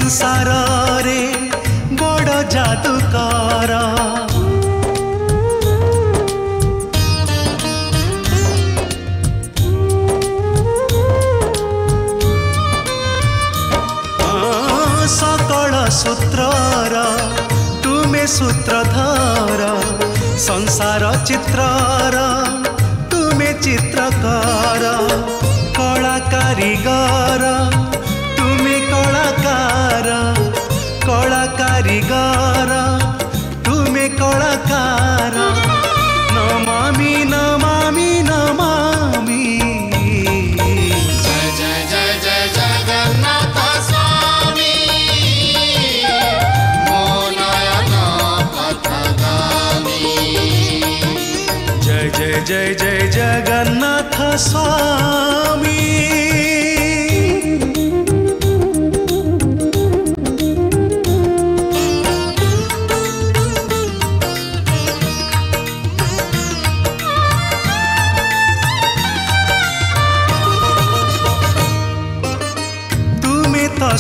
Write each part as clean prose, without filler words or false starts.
संसार रे बड़ जादूकर सकल सूत्रर तुमे सूत्रधर संसार चित्रर तुमे चित्रकर कला कारीगर तुमे कलाकार कला कारीगर तुमे कलाकार नमामि नमामि नमामि जय जय जय जय जगन्नाथ स्वामी मो नयन पथगामी जय जय जय जय जगन्नाथ स्वामी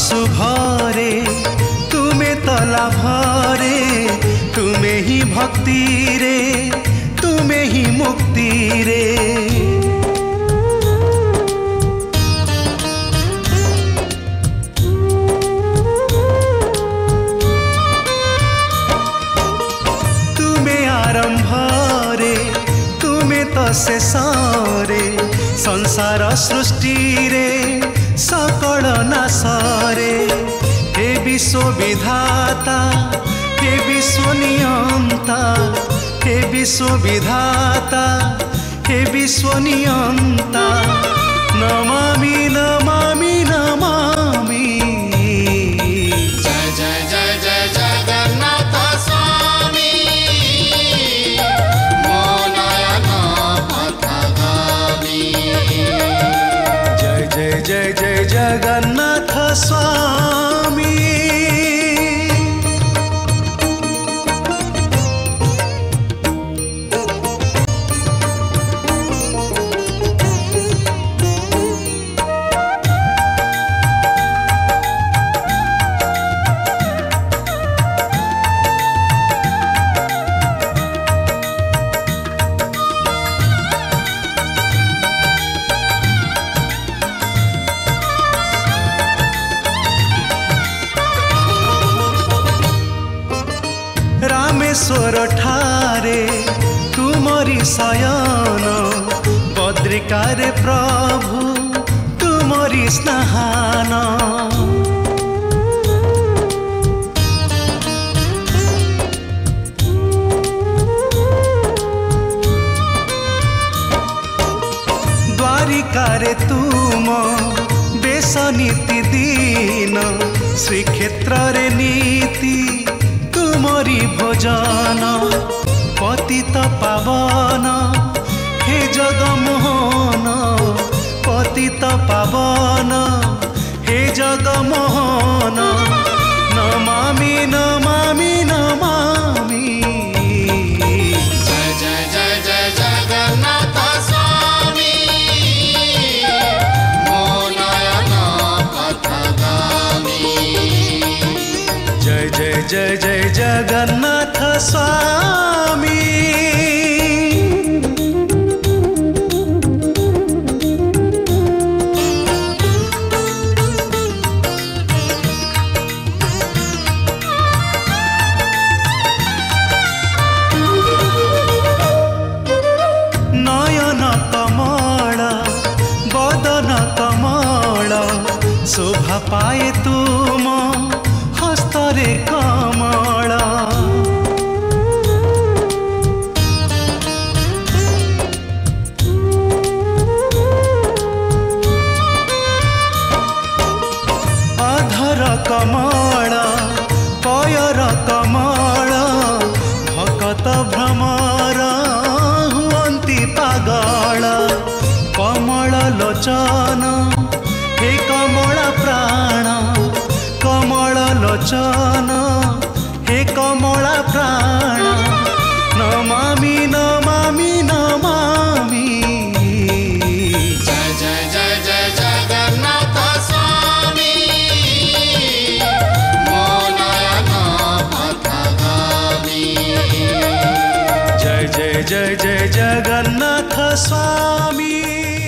शुभरे तुमे तो लाभरे तुमे ही भक्ति रे तुमे ही मुक्ति रे तुमे आरंभ रे तुमे तो शेष रे संसार सृष्टि रे सकल नासरे हे विश्व विधाता हे विश्व नियंता हे विश्व विधाता हे विश्व नियंता नमामि नमामि नमामि जय जय जय जय जगन्नाथ स्वामी मो नयन पथगामी जय जय जय जय जगन्नाथ स्वामी रामेश्वर ठारे तुमरी शयन बद्रिकारे प्रभु तुमरी स्नान द्वारिकारे तुम बेश नीति दीन श्रीक्षेत्र रे नीति तुमरी भोजन पतित पावन हे जगमोहन पतित पावन हे जगमोहन नमामि नमामि नमामि जय जय जय जय जगन्नाथ स्वामी मो नयन पथगामी जय जय जय जय जगन्नाथ स्वामी नयन कमल बदन कमल शोभा पाए तुम हस्तरे कमल अधर कमल पयर कमल भकत भ्रमर हुअन्ति पागल कमल लोचन हे कमल प्राण कमल लोचन हे कमल प्राण नमामि नमामि नमामि जय जय जय जय जगन्नाथ स्वामी जय जय जय जगन्नाथ स्वामी।